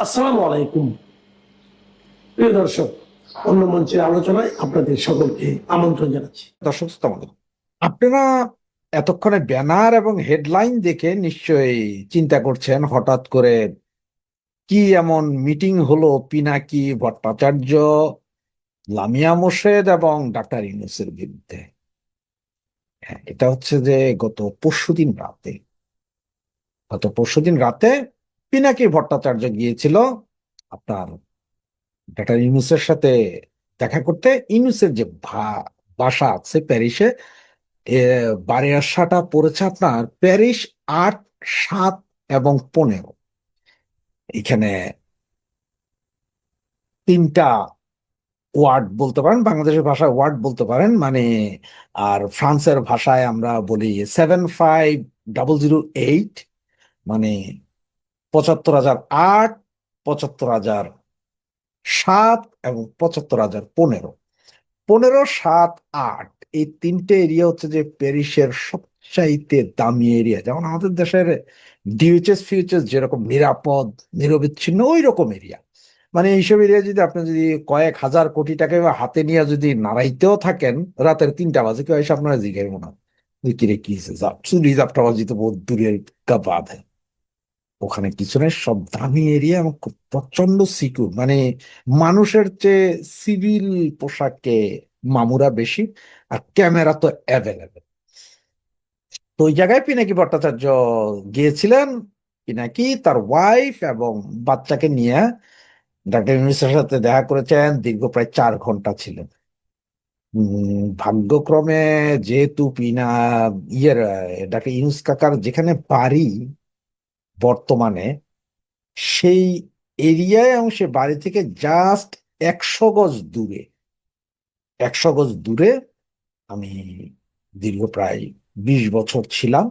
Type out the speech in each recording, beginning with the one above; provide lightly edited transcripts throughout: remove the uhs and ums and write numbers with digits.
আসসালামু আলাইকুম প্রিয় দর্শক, অন্য মঞ্চের আলোচনায় আপনাদের সকলকে আমন্ত্রণ জানাচ্ছি। দর্শক শ্রোতা বন্ধু, আপনারা এতক্ষণে ব্যানার এবং হেডলাইন দেখে নিশ্চয়ই চিন্তা করছেন হঠাৎ করে কি এমন মিটিং হলো পিনাকি ভট্টাচার্য, লামিয়া মোর্শেদ এবং ডাক্তার ইউনূসের বিরুদ্ধে। হ্যাঁ, এটা হচ্ছে যে গত পরশুদিন রাতে পিনাকি ভট্টাচার্য গিয়েছিল আপনার ডাক্তার ইউনূসের সাথে দেখা করতে। ইউনূসের যে বাসা আছে প্যারিসে, এ বারিয়াসাটা পড়েছে আপনার প্যারিস ৮, ৭ এবং ১৫। এখানে তিনটা ওয়ার্ড বলতে পারেন, বাংলাদেশের ভাষায় ওয়ার্ড বলতে পারেন মানে, আর ফ্রান্সের ভাষায় আমরা বলি ৭৫,০০০৮, মানে ৭৫,০০০৮, ৭৫,০০০৭ এবং ৭৫,০১৫। ১৫, ৭, ৮ এই তিনটে এরিয়া হচ্ছে যে প্যারিসের সবচাইতে দামি এরিয়া। যেমন আমাদের দেশের ডিএইচএস ফিউচার্স যেরকম নিরাপদ নিরবিচ্ছিন্ন ওই রকম এরিয়া। মানে এইসব এরিয়া যদি আপনি যদি কয়েক হাজার কোটি টাকা বা হাতে নিয়ে যদি নাড়াইতেও থাকেন রাতের ৩টা বাজে, কেউ এসে আপনারা জিজ্ঞাসা না যে কিরে কি হয়েছে, চুরি জাপটাবাজি তো বহুত দূরের বাদ। ওখানে কিছু নেই, সব দামি এরিয়া এবং খুব প্রচন্ড সিকিউর। মানে মানুষের চেয়ে সিভিল পোশাকে মামুরা বেশি, আর ক্যামেরা তো অ্যাভেলেবেল। তো ওই জায়গায় পিনাকি ভট্টাচার্য গিয়েছিলেন। পিনাকি তার ওয়াইফ এবং বাচ্চাকে নিয়ে ডাক্তার ইউনূসের সাথে দেখা করেছেন, দীর্ঘ প্রায় ৪ ঘন্টা ছিলেন। ভাগ্যক্রমে যেহেতু ডাক্তার ইউনূস কাকার যেখানে বাড়ি বর্তমানে, সেই এরিয়ায় এবং সে বাড়ি থেকে জাস্ট ১০০ গজ দূরে, ১০০ গজ দূরে আমি দীর্ঘ প্রায় ২০ বছর ছিলাম।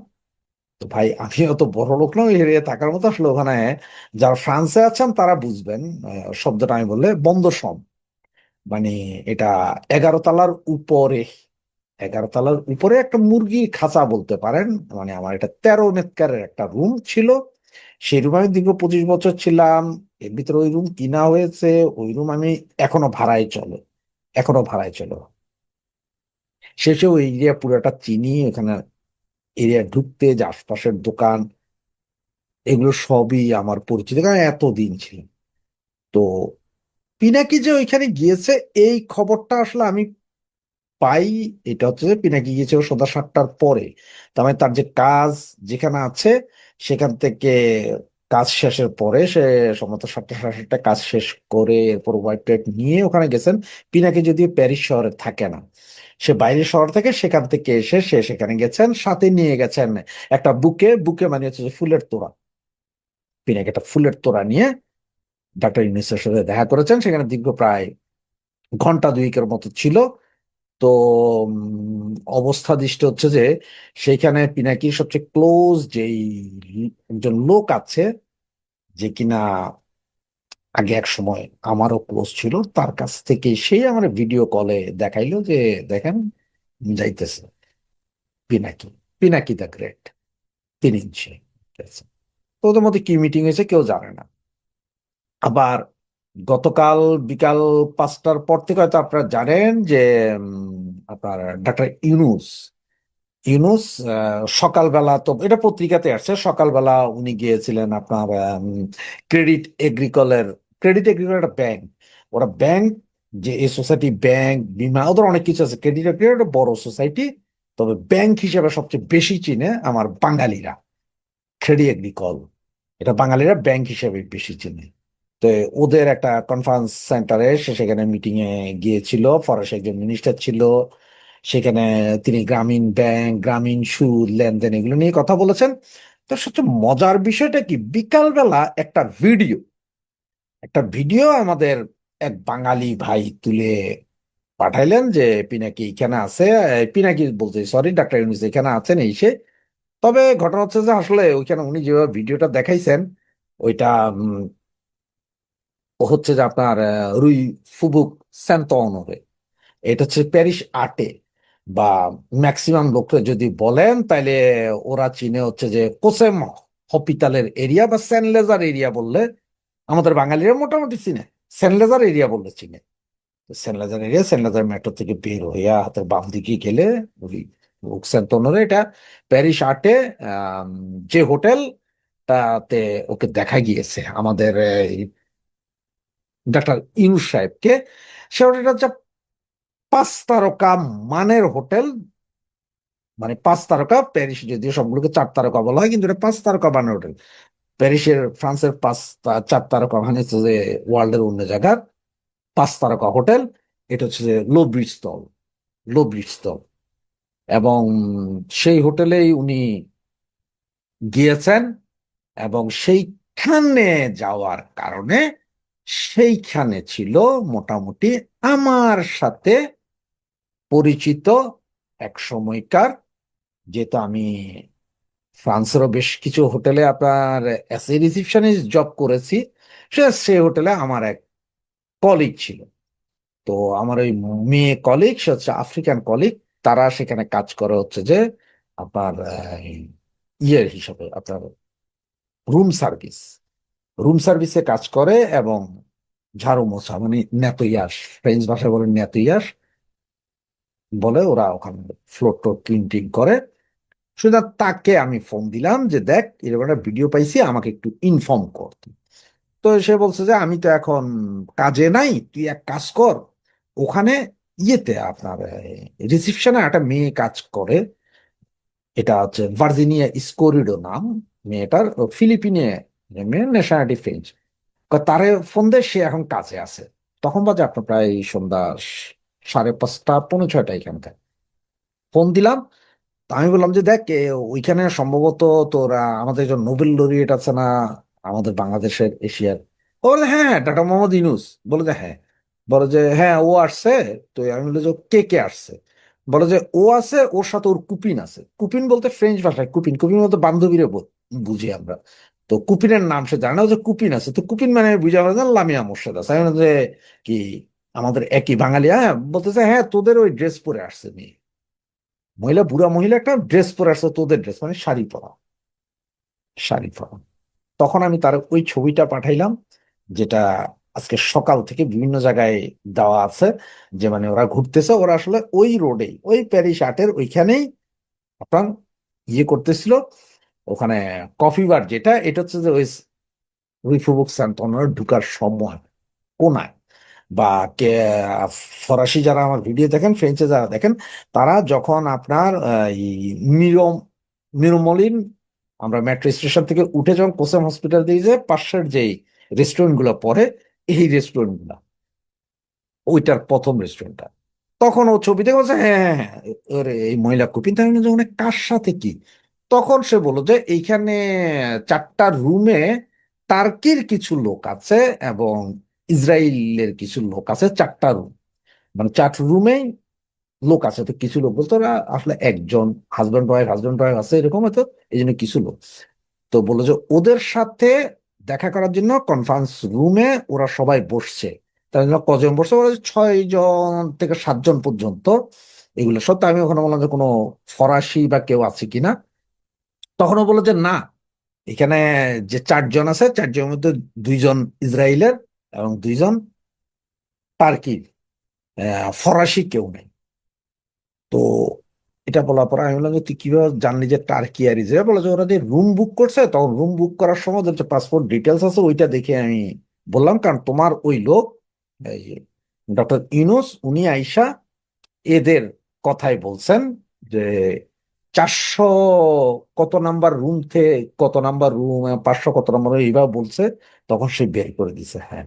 তো ভাই, আমি অত বড় লোক নয় এরিয়া থাকার মতো। আসলে ওখানে যারা ফ্রান্সে আছেন তারা বুঝবেন শব্দটা আমি বললে বন্দর। মানে এটা ১১ তলার উপরে, ১১ তলার উপরে একটা মুরগির খাঁচা বলতে পারেন। মানে আমার এটা ১৩ মেটকারের একটা রুম ছিল। সেই রুমে আমি দীর্ঘ ২৫ বছর ছিলাম। এর ভিতরে ওই রুম কিনা হয়েছে, ওই রুম আমি এখনো ভাড়ায় চলে, এখনো ভাড়ায় চলে। শেষে ওই এরিয়া পুরোটা চিনি। ওখানে এরিয়া ঢুকতে যে আশপাশের দোকান এগুলো সবই আমার পরিচিত, কারণ এতদিন ছিল। তো পিনাকি যে ওইখানে গিয়েছে এই খবরটা আসলে আমি পাই, এটা হচ্ছে যে পিনাকি গিয়েছে ও সন্ধ্যা ৭টার পরে। তার মানে তার যে কাজ যেখানে আছে সেখান থেকে কাজ শেষের পরে সে সম্ভবত ৭টা, সাড়ে ৭টা কাজ শেষ করে এরপর হোয়াইট টোয়াইট নিয়ে ওখানে গেছেন। পিনাকি যদিও প্যারিস শহরে থাকে না, সে বাইরের শহর থেকে, সেখান থেকে এসে সে সেখানে গেছেন, সাথে নিয়ে গেছেন একটা বুকে। বুকে মানে হচ্ছে যে ফুলের তোড়া। পিনাকি একটা ফুলের তোড়া নিয়ে ডাক্তার ইউনূসের সাথে দেখা করেছেন। সেখানে দীর্ঘ প্রায় ঘন্টা দুয়েকের মতো ছিল। তো অবস্থা দৃষ্টি হচ্ছে যে সেইখানে পিনাকির সবচেয়ে ক্লোজ যেই একজন লোক আছে, যে কিনা আগে এক সময় আমারও ক্লোজ ছিল, তার কাছ থেকে সেই আমার ভিডিও কলে দেখাইলো যে দেখেন যাইতেছে পিনাকি, পিনাকি দ্য গ্রেট ৩ ইঞ্চি। ঠিক আছে? তো ওদের মধ্যে কি মিটিং হয়েছে কেউ জানে না। আবার গতকাল বিকাল ৫টার পর থেকে হয়তো আপনারা জানেন যে আপনার ডাক্তার ইউনূস ইউনূস সকালবেলা, তো এটা পত্রিকাতে আসছে, সকালবেলা উনি গিয়েছিলেন আপনার ক্রেডিট এগ্রিকলের একটা ব্যাংক। ওরা ব্যাংক, যে এই সোসাইটি ব্যাংক বিমা ওদের অনেক কিছু আছে। ক্রেডিট এগ্রিকল একটা বড় সোসাইটি, তবে ব্যাংক হিসেবে সবচেয়ে বেশি চিনে আমার বাঙালিরা। ক্রেডিট এগ্রিকল এটা বাঙালিরা ব্যাংক হিসেবে বেশি চিনে। তো ওদের একটা কনফারেন্স সেন্টারে সে সেখানে মিটিং এ গিয়েছিল। ফরাসি একজন মিনিস্টার ছিল সেখানে। তিনি গ্রামীণ ব্যাংক, গ্রামীণ সুদ, লেনদেন এগুলো নিয়ে কথা বলেছেন। তো সবচেয়ে মজার বিষয়টা কি, বিকালবেলা একটা ভিডিও আমাদের এক বাঙালি ভাই তুলে পাঠাইলেন যে পিনাকি এখানে আছে, পিনাকি বলতে সরি ডাক্তার ইউনূস এখানে আছেন এই সে। তবে ঘটনা হচ্ছে যে আসলে ওইখানে উনি যেভাবে ভিডিওটা দেখাইছেন ওইটা হচ্ছে যে আপনার রুই ফুবুক সেন্টনরে, এটা হচ্ছে প্যারিস ৮-এ। বা ম্যাক্সিমাম লোকরা যদি বলেন তাইলে ওরা চিনে হচ্ছে যে কোসেম হপিতালের এরিয়া বা সেন্ট লেজার এরিয়া বললে আমাদের বাঙালিরা মোটামুটি চিনে, সেন্ট লেজার এরিয়া বললে চিনে। তো সেন্ট লেজার এরিয়া, সেন্ট লেজার মেট্রো থেকে বের হইয়া হাতের বাম দিকে গেলে ওই বুকসেন্টনের এটা প্যারিস আর্টে যে হোটেলটাতে ওকে দেখা গিয়েছে আমাদের ডাক্তার ইউনূস সাহেবকে, সে হোটেলটা হচ্ছে 5 তারকা মানের হোটেল। মানে 5 তারকা, প্যারিস যদিও সবগুলোকে 4 তারকা বলা হয়, কিন্তু এটা 5 তারকা মানের হোটেল। প্যারিসের, ফ্রান্সের 4 তারকা মানে হচ্ছে যে ওয়ার্ল্ডের অন্য জায়গার 5 তারকা হোটেল। এটা হচ্ছে যে লো ব্রিজটল, লো ব্রিজটল। এবং সেই হোটেলেই উনি গিয়েছেন, এবং সেইখানে যাওয়ার কারণে সেইখানে ছিল মোটামুটি আমার সাথে পরিচিত এক সময়কার, যেহেতু আমি ফ্রান্সেরও বেশ কিছু হোটেলে আপনার অ্যাজ এ রিসিপশনিস্ট জব করেছি, সেই হোটেলে আমার এক কলিগ ছিল। তো আমার ওই মেয়ে কলিগ, সে হচ্ছে আফ্রিকান কলিগ। তারা সেখানে কাজ করে হচ্ছে যে আপনার ইয়ের হিসাবে, আপনার রুম সার্ভিস, রুম সার্ভিসে কাজ করে, এবং ঝাড়ু মোছা মানে নেতইয়াস, ফ্রেঞ্চ ভাষায় বলে নেতইয়াস বলে ওরা ওখানে, ফ্লোর টোর ক্লিন টিন করে। সুতরাং তাকে আমি ফোন দিলাম যে দেখ, এরকম একটা ভিডিও পাইছি, আমাকে একটু ইনফর্ম কর তুই। তো সে বলছে যে আমি তো এখন কাজে নাই, তুই এক কাজ কর, ওখানে ইয়েতে আপনার রিসিপশনে একটা মেয়ে কাজ করে, এটা হচ্ছে ভার্জিনিয়া স্কোরিডো নাম মেয়েটার, ফিলিপিনে মেয়ে, ন্যাশনালিটি ফ্রেঞ্চ। তারে ফোন দিয়ে, সে এখন কাজে আছে। তখন বাজে আপনার প্রায় সন্ধ্যা 5:30, পৌনে 6টা এখানকার। ফোন দিলাম, তা আমি বললাম যে দেখ ওইখানে সম্ভবত তোরা আমাদের যে নোবেল লরিয়েট আছে না আমাদের বাংলাদেশের, এশিয়ার, ও বলে হ্যাঁ হ্যাঁ ডক্টর মোহাম্মদ ইউনূস। বলে যে হ্যাঁ, বলে যে হ্যাঁ ও আসছে। তো আমি বলি যে কে কে আসছে? বলে যে ও আছে, ওর সাথে ওর কুপিন আছে। কুপিন বলতে ফ্রেঞ্চ ভাষায় কুপিন, কুপিন বলতে বান্ধবীরে বুঝি আমরা। তো কুপিনের নাম সে জানে না, ও যে কুপিন আছে। তো কুপিন মানে বুঝে আমরা জানি লামিয়া মোর্শেদ আছে। আমি বললাম যে কি আমাদের একই বাঙালি? হ্যাঁ, বলতেছে হ্যাঁ তোদের ওই ড্রেস পরে আসছে মেয়ে, মহিলা, বুড়া মহিলা একটা ড্রেস পরে আসছে, তোদের ড্রেস মানে শাড়ি পরা, শাড়ি পরা। তখন আমি তার ওই ছবিটা পাঠাইলাম, যেটা আজকে সকাল থেকে বিভিন্ন জায়গায় দেওয়া আছে, যে মানে ওরা ঘুরতেছে, ওরা আসলে ওই রোডেই, ওই প্যারিস আর্টের ওইখানেই আপনার ইয়ে করতেছিল। ওখানে কফি বার যেটা, এটা হচ্ছে যে ওই রিফুবুক স্যান্তনের ঢুকার সময় কোনায়, বা কে ফরাসি যারা আমার ভিডিও দেখেন, ফ্রেঞ্চে যারা দেখেন, তারা যখন আপনার এই মিরো মিরোমলিন, আমরা মেট্রো স্টেশন থেকে উঠে যখন কোসেম হসপিটাল দিয়ে যে পাশের যেই রেস্টুরেন্ট গুলো পড়ে, এই রেস্টুরেন্ট গুলা, ওইটার প্রথম রেস্টুরেন্টটা। তখন ও ছবি দেখে বলছে হ্যাঁ হ্যাঁ হ্যাঁ, ওরে এই মহিলা কুপিন। তাই আমি বললাম, কার সাথে কি? তখন সে বললো যে এইখানে 4টা রুমে টার্কির কিছু লোক আছে এবং ইসরায়েলের কিছু লোক আছে, 4টা রুম, মানে 4 রুমেই লোক আছে। তো কিছু লোক বলতো ওরা আসলে একজন হাজব্যান্ড ওয়াইফ আছে এরকম হয়তো, এই জন্য কিছু লোক। তো বললো যে ওদের সাথে দেখা করার জন্য কনফারেন্স রুমে ওরা সবাই বসছে। তার জন্য কজন বসছে? ওরা 6 জন থেকে 7 জন পর্যন্ত, এগুলো সত্য। আমি ওখানে বললাম যে কোনো ফরাসি বা কেউ আছে কিনা। তখনও বললো যে না, এখানে যে 4 জন আছে, 4 জনের মধ্যে 2 জন ইসরায়েলের এবং 2 জন টার্কির, ফরাসি কেউ নেই। তো এটা বলার পর আমি বললাম যে তুই কিভাবে জানলি যে টার্কি আর ইসরায়েল? বলে যে ওরা যে রুম বুক করছে, তখন রুম বুক করার সময় ওদের যে পাসপোর্ট ডিটেলস আছে ওইটা দেখে আমি বললাম, কারণ তোমার ওই লোক এই ডক্টর ইউনূস উনি আইসা এদের কথাই বলছেন যে 400 কত নাম্বার রুম থেকে কত নাম্বার রুম, 500 কত নাম্বার এইভাবে বলছে। তখন সে বের করে দিছে। হ্যাঁ,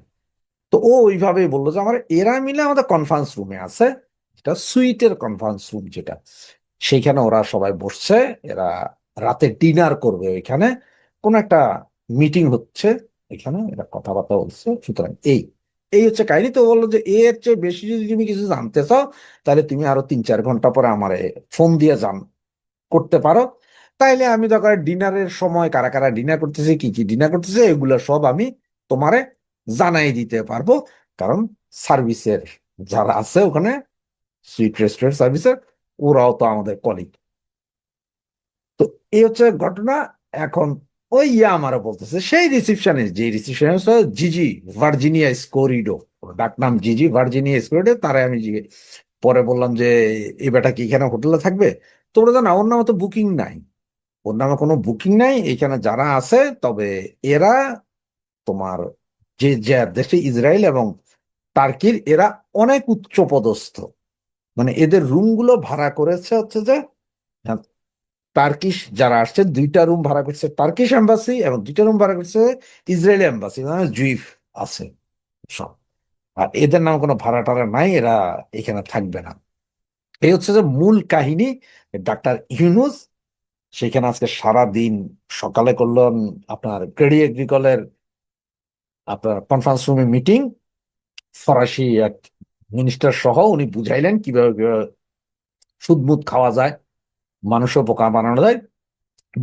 তো ও ওইভাবেই বললো যে আমার এরা মিলে আমাদের কনফারেন্স রুমে আছে, যেটা সুইটের কনফারেন্স রুম যেটা, সেইখানে ওরা সবাই বসছে। এরা রাতে ডিনার করবে ওইখানে, কোন একটা মিটিং হচ্ছে এখানে, এরা কথাবার্তা বলছে। সুতরাং এই এই হচ্ছে কাহিনী। তো বললো যে এর চেয়ে বেশি যদি তুমি কিছু জানতে চাও, তাহলে তুমি আরো 3-4 ঘন্টা পরে আমারে ফোন দিয়ে করতে পারো। তাইলে আমি তখন ডিনারের সময় কারা কারা ডিনার করতেছে, কি কি ডিনার করতেছে, এগুলো সব আমি তোমারে জানাই দিতে পারবো। কারণ সার্ভিসের যারা আছে ওখানে, সুইট রেস্টুরেন্ট সার্ভিসের, ওরাও তো আমাদের কলিগ। তো এই হচ্ছে ঘটনা। এখন ওই আমারও বলতেছে সেই রিসিপশনে, যে রিসিপশনে জিজি ভার্জিনিয়া স্কোরিডো, ডাক নাম জিজি ভার্জিনিয়া স্কোরিডো। তারা আমি পরে বললাম যে এই বেটা কি এখানে হোটেলে থাকবে? তোমরা জানো ওর নামে তো বুকিং নাই, ওর নামে কোনো বুকিং নাই এখানে যারা আছে। তবে এরা তোমার যে যে দেশে ইসরায়েল এবং টার্কির, এরা অনেক উচ্চ পদস্থ। মানে এদের রুমগুলো ভাড়া করেছে হচ্ছে যে টার্কিশ যারা আসছে, 2টা রুম ভাড়া করছে টার্কিশ এম্বাসি এবং 2টা রুম ভাড়া করছে ইসরায়েলি এম্বাসি, মানে জুইফ আছে সব। আর এদের নাম কোনো ভাড়া টাড়া নাই, এরা এখানে থাকবে না। এই হচ্ছে যে মূল কাহিনী। ডাক্তার ইউনুস সেখানে আজকে সারা দিন, সকালে করলেন আপনার ক্রেডি এগ্রিকলের আপনার কনফারেন্স রুমে মিটিং, ফরাসি এক মিনিস্টার সহ উনি বুঝাইলেন কিভাবে কিভাবে সুদমুদ খাওয়া যায়, মানুষও বোকা বানানো যায়।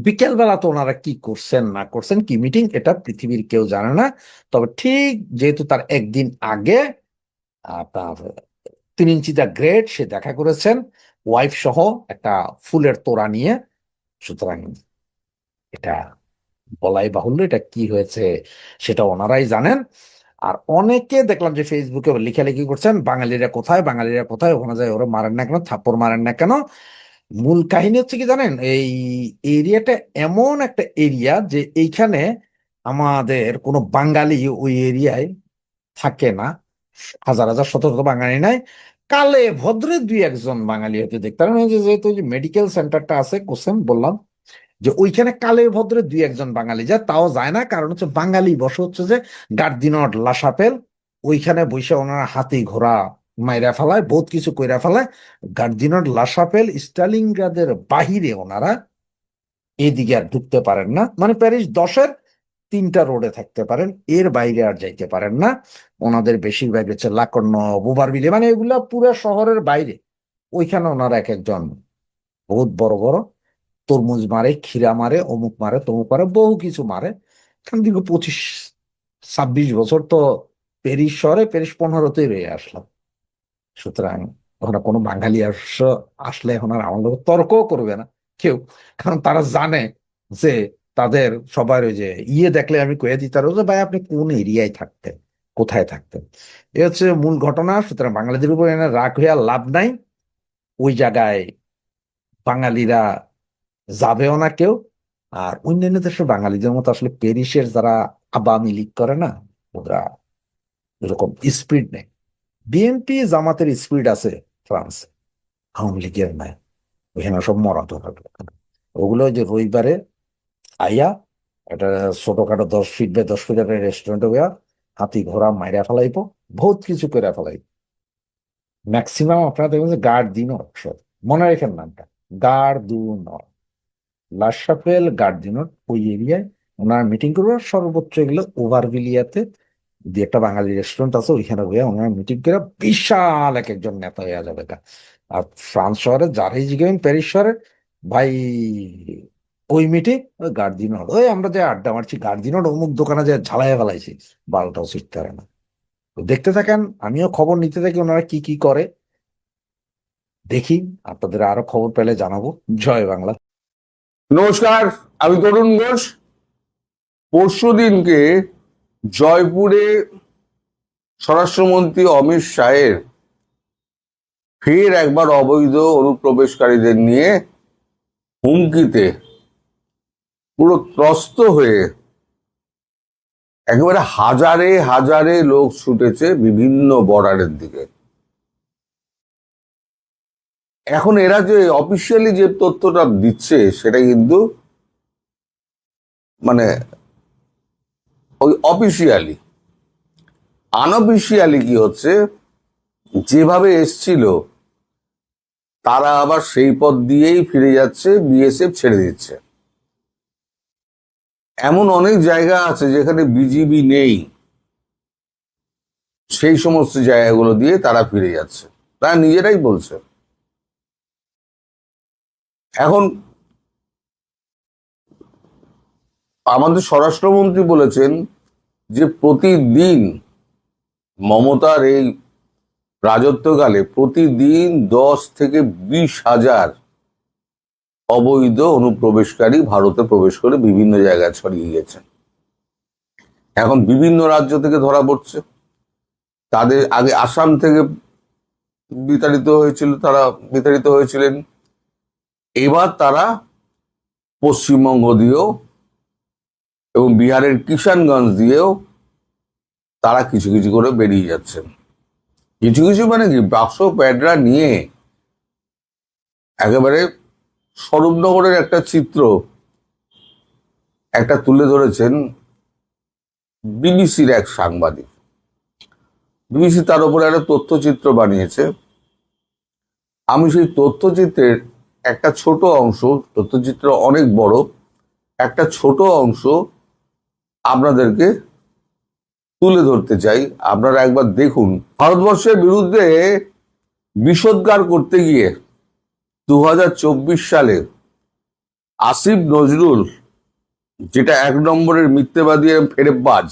বিকেল বেলা তো ওনারা কি করছেন না করছেন, কি মিটিং, এটা পৃথিবীর কেউ জানে না। তবে ঠিক যেহেতু তার একদিন আগে আপনার 3 ইঞ্চি দা গ্রেট সে দেখা করেছেন ওয়াইফ সহ একটা ফুলের তোড়া নিয়ে, সুতরাং এটা বলাই বাহুল্য এটা কি হয়েছে সেটা ওনারাই জানেন। আর অনেকে দেখলাম যে ফেসবুকে লেখালেখি করছেন, বাঙালিরা কোথায়, বাঙালিরা কোথায়, ওখানে যায় ওরা মারেন না কেন, থাপ্পড় মারেন না কেন। মূল কাহিনী হচ্ছে কি জানেন, এই এরিয়াটা এমন একটা এরিয়া যে এইখানে আমাদের কোনো বাঙালি ওই এরিয়ায় থাকে না, হাজার হাজার শত শত বাঙালি নাই। কালে ভদ্রে 2-1 জন বাঙালি হয়তো দেখতে পারেন। ওই যে যেহেতু মেডিকেল সেন্টারটা আছে কোসেম বললাম, যে ওইখানে কালে ভদ্রে 2-1 জন বাঙালি যায়, তাও যায় না। কারণ হচ্ছে বাঙালি বসে হচ্ছে যে গার্দিনট লাসাপেল, ওইখানে বসে ওনারা হাতি ঘোড়া মাইরা ফেলায়, বহুত কিছু কইরা ফেলায়। গার্দিনট লাসাপেল স্টালিনগ্রাদের বাহিরে ওনারা এদিকে আর ঢুকতে পারেন না, মানে প্যারিস 10-এর 3টা রোডে থাকতে পারেন, এর বাইরে আর যাইতে পারেন না। ওনাদের বেশিরভাগ হচ্ছে লাকর্ণ, বুবারবিলে, মানে এগুলা পুরো শহরের বাইরে। ওইখানে ওনারা এক একজন বহুত বড় বড় তরমুজ মারে, ক্ষীরা মারে, অমুক মারে, তমুক মারে, বহু কিছু মারে। কারণ দীর্ঘ 25-26 বছর তো প্যারিস শহরে, প্যারিস 15-তেই রয়ে আসলাম। সুতরাং ওখানে কোনো বাঙালি আসলে এখন আর আমার লোক তর্ক করবে না কেউ, কারণ তারা জানে যে তাদের সবার ওই যে দেখলে আমি কয়ে দিই তারা যে ভাই আপনি কোন এরিয়ায় থাকতেন, কোথায় থাকতেন। এ হচ্ছে মূল ঘটনা। সুতরাং বাঙালিদের উপর এনে রাগ হয়ে আর লাভ নাই, ওই জায়গায় বাঙালিরা যাবেও না কেউ। আর অন্যান্য দেশের বাঙালিদের মতো আসলে প্যারিসের যারা আওয়ামী লীগ করে না, ওরা এরকম স্পিড নেই। বিএনপি জামাতের স্পিড আছে ফ্রান্সে, আওয়ামী লীগের নাই। ওখানে সব মরা ধরা, ওগুলো ওই যে রবিবারে আইয়া একটা ছোটখাটো 10 ফিট বাই 10 ফিটের রেস্টুরেন্টে গিয়া হাতি ঘোড়া মাইরা ফেলাইবো, বহুত কিছু করে ফেলাইব। ম্যাক্সিমাম আপনারা দেখবেন যে গার্ড দিন সব, মনে রেখেন নামটা, গার্ড দু নট লাশাপেল গার্দিনট, ওই এরিয়ায় ওনারা মিটিং করবো। সর্বোচ্চ এগুলো ওভারভিলিয়াতে যে একটা বাঙালি রেস্টুরেন্ট আছে, ওইখানে গিয়ে ওনারা মিটিং করে বিশাল এক একজন নেতা হয়ে যাবে গা। আর ফ্রান্স শহরে যারাই জিজ্ঞেস, প্যারিস শহরে ভাই ওই মিটিং, ওই গার্দিনট, ওই আমরা যে আড্ডা মারছি গার্দিনট অমুক দোকানে যে ঝালাই ফেলাইছি, বারোটাও শিখতে পারে না। তো দেখতে থাকেন, আমিও খবর নিতে থাকি ওনারা কি কি করে, দেখি। আপনাদের আরো খবর পেলে জানাবো। জয় বাংলা। নমস্কার, আমি তরুণ ঘোষ। পরশুদিনকে জয়পুরে স্বরাষ্ট্রমন্ত্রী অমিত শাহের ফের একবার অবৈধ অনুপ্রবেশকারীদের নিয়ে হুমকিতে পুরো ত্রস্ত হয়ে একেবারে হাজারে হাজারে লোক ছুটেছে বিভিন্ন বর্ডারের দিকে। এখন এরা যে অফিসিয়ালি যে তথ্যটা দিচ্ছে সেটা কিন্তু মানে ওই অফিসিয়ালি, আনঅফিসিয়ালি কি হচ্ছে, যেভাবে এসছিল তারা আবার সেই পথ দিয়েই ফিরে যাচ্ছে, বিএসএফ ছেড়ে দিচ্ছে। এমন অনেক জায়গা আছে যেখানে বিজিবি নেই, সেই সমস্ত জায়গাগুলো দিয়ে তারা ফিরে যাচ্ছে, তারা নিজেরাই বলছে। এখন আমাদের স্বরাষ্ট্রমন্ত্রী বলেছেন যে প্রতিদিন মমতার এই রাজত্বকালে প্রতিদিন 10 থেকে 20 হাজার অবৈধ অনুপ্রবেশকারী ভারতে প্রবেশ করে বিভিন্ন জায়গায় ছড়িয়ে গেছে। এখন বিভিন্ন রাজ্য থেকে ধরা পড়ছে। তাদের আগে আসাম থেকে বিতাড়িত হয়েছিলেন। এবার তারা পশ্চিমবঙ্গ দিয়েও এবং বিহারের কিষানগঞ্জ দিয়েও তারা কিছু কিছু করে বেরিয়ে যাচ্ছেন। কিছু কিছু মানে কি, বাক্স প্যাডরা নিয়ে একেবারে স্বরূপনগরের একটা চিত্র একটা তুলে ধরেছেন বিবিসির এক সাংবাদিক। বিবিসি তার উপরে একটা তথ্যচিত্র বানিয়েছে। আমি সেই তথ্যচিত্রের একটা ছোট অংশ, তথ্যচিত্র অনেক বড়, একটা ছোট অংশ আপনাদেরকে তুলে ধরতে চাই। আপনারা একবার দেখুন। ভারতবর্ষের বিরুদ্ধে বিষোদ্গার করতে গিয়ে 2024 সালে আসিফ নজরুল, যেটা 1 নম্বরের মিথ্যেবাদী এবং ফেরেববাজ,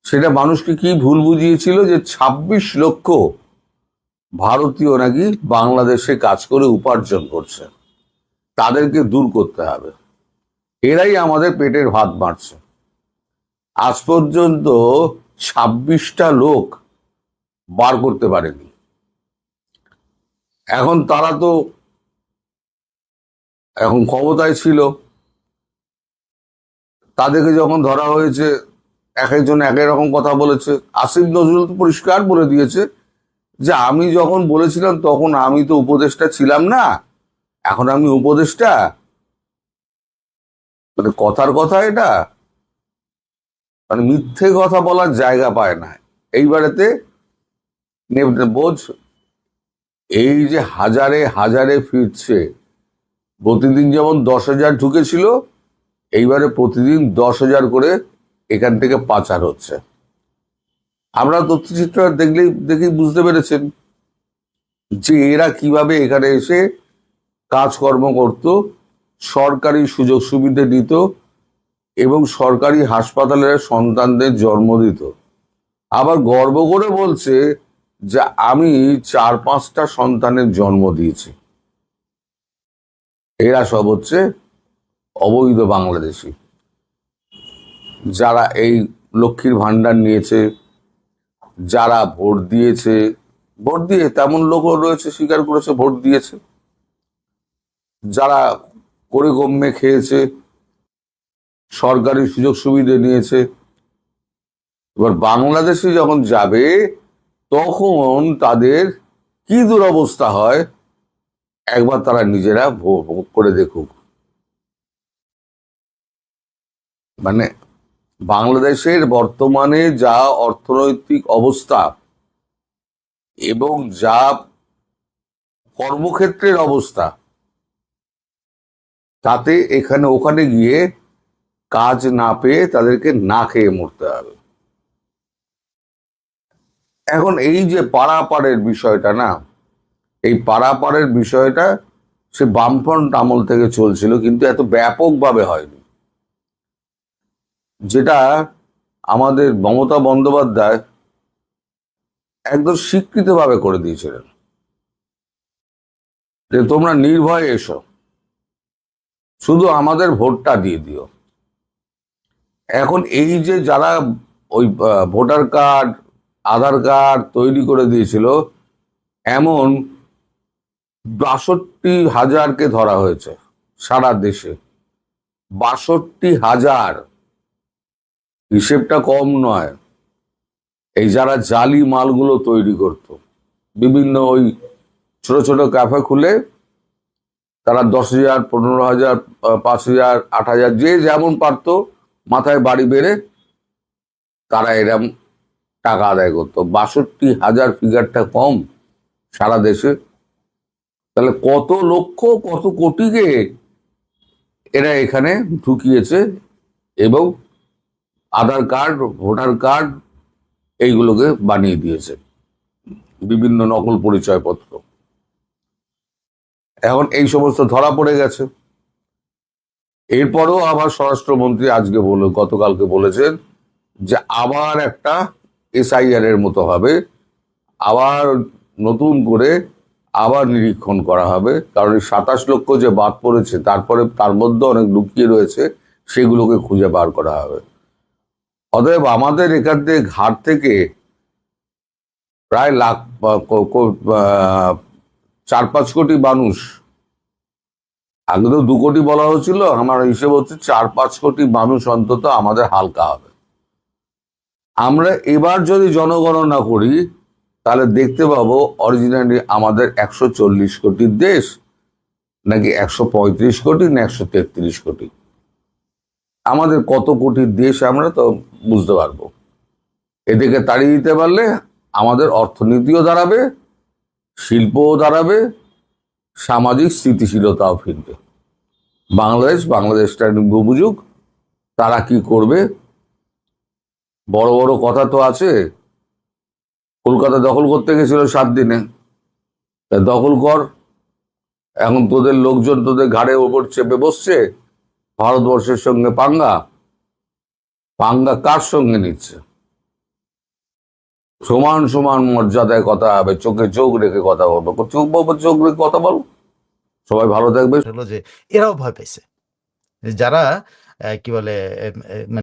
সেটা মানুষকে কি ভুল বুঝিয়েছিল যে 26 লক্ষ ভারতীয় নাকি বাংলাদেশে কাজ করে উপার্জন করছে, তাদেরকে দূর করতে হবে, এরাই আমাদের পেটের ভাত মারছে। আজ পর্যন্ত 26টা লোক বার করতে পারেনি। এখন তারা তো এখন ক্ষমতায় ছিল, তাদেরকে যখন ধরা হয়েছে এক একজন এক এক রকম কথা বলেছে। আসিফ নজরুল তো পরিষ্কার বলে দিয়েছে যে আমি যখন বলেছিলাম তখন আমি তো উপদেষ্টা ছিলাম না, এখন আমি উপদেষ্টা। মানে কথার কথা, এটা মানে মিথ্যে কথা বলার জায়গা পায় না। এইবারেতে বোঝ, এই যে হাজারে হাজারে ফিরছে, প্রতিদিন যেমন 10,000 ঢুকেছিল, এইবারে প্রতিদিন 10,000 করে এখান থেকে পাচার হচ্ছে। আমরা তথ্যচিত্র দেখেই বুঝতে পেরেছেন যে এরা কিভাবে এখানে এসে কাজকর্ম করত, সরকারি সুযোগ সুবিধা দিত এবং সরকারি হাসপাতালের সন্তানদের জন্ম দিত। আবার গর্ব করে বলছে যে আমি 4-5টা সন্তানের জন্ম দিয়েছি। এরা সব হচ্ছে অবৈধ বাংলাদেশি, যারা এই লক্ষ্মীর ভান্ডার নিয়েছে, যারা ভোট দিয়ে তেমন লোকও রয়েছে স্বীকার করেছে ভোট দিয়েছে, যারা করে গম্যে খেয়েছে, সরকারি সুযোগ সুবিধা নিয়েছে। এবার বাংলাদেশে যখন যাবে তখন তাদের কি দুরবস্থা হয় একবার তারা নিজেরা ভোগ করে দেখুক। মানে বাংলাদেশের বর্তমানে যা অর্থনৈতিক অবস্থা এবং যা কর্মক্ষেত্রের অবস্থা, তাতে এখানে ওখানে গিয়ে কাজ না পেয়ে তাদেরকে না খেয়ে মরতে হবে। এখন এই যে পারাপারের বিষয়টা না, এই পারাপারের বিষয়টা সে বামফ্রন্ট আমল থেকে চলছিল, কিন্তু এত ব্যাপকভাবে হয়নি। যেটা আমাদের মমতা বন্দ্যোপাধ্যায় একদম স্বীকৃতভাবে করে দিয়েছিলেন যে তোমরা নির্ভয়ে এসো, শুধু আমাদের ভোটটা দিয়ে দিও। এখন এই যে যারা ওই ভোটার কার্ড, আধার কার্ড তৈরি করে দিয়েছিল, এমন 62,000কে ধরা হয়েছে সারা দেশে। 62,000, হিসেবটা কম নয়। এই যারা জালি মালগুলো তৈরি করত, বিভিন্ন ওই ছোট ছোট ক্যাফে খুলে তারা 10,000, 15,000, 5,000, 8,000 যে যেমন পারত মাথায় বাড়ি বেড়ে তারা এরম টাকা আদায় করতো। 62,000 ফিগারটা কম সারা দেশে? তাহলে কত লক্ষ কত কোটিকে এরা এখানে ঢুকিয়েছে এবং আধার কার্ড, ভোটার কার্ড এইগুলোকে বানিয়ে দিয়েছে, বিভিন্ন নকল পরিচয়পত্র। এখন এই সমস্ত ধরা পড়ে গেছে। এরপরও আবার স্বরাষ্ট্রমন্ত্রী গতকালকে বলেছেন যে আবার একটা SIR এর মতো হবে, আবার নতুন করে আবার নিরীক্ষণ করা হবে, কারণ এই 27 লক্ষ যে বাদ পড়েছে তারপরে তার মধ্যে অনেক লুকিয়ে রয়েছে, সেগুলোকে খুঁজে বার করা হবে। অতএব আমাদের এখান থেকে ঘাট থেকে প্রায় 4-5 কোটি মানুষ, আগে তো 2 কোটি বলা হচ্ছিল, আমার হিসেব হচ্ছে 4-5 কোটি মানুষ অন্তত আমাদের হালকা হবে। আমরা এবার যদি জনগণনা করি তাহলে দেখতে পাবো অরিজিনালি আমাদের 140 কোটির দেশ নাকি 135 কোটি না 133 কোটি। আমাদের কত কোটির দেশ আমরা তো বুঝতে পারবো। এদিকে তাড়িয়ে দিতে পারলে আমাদের অর্থনীতিও দাঁড়াবে, শিল্পও দাঁড়াবে, সামাজিক স্থিতিশীলতাও ফিরবে। বাংলাদেশটা বুঝুক তারা কি করবে। বড় বড় কথা তো আছে, কলকাতা দখল করতে গেছিল 7 দিনে, তা দখল কর। এখন তোদের লোকজন তোদের ঘাড়ের ওপর চেপে বসছে, ভারতবর্ষের সঙ্গে পাঙ্গা কার সঙ্গে নিচ্ছে? সমান সমান মর্যাদায় কথা হবে, চোখে চোখ রেখে কথা বলবো, চোখ রেখে কথা বল। সবাই ভালো থাকবে। হলো যে এরাও ভয় পেয়েছে, যারা কি বলে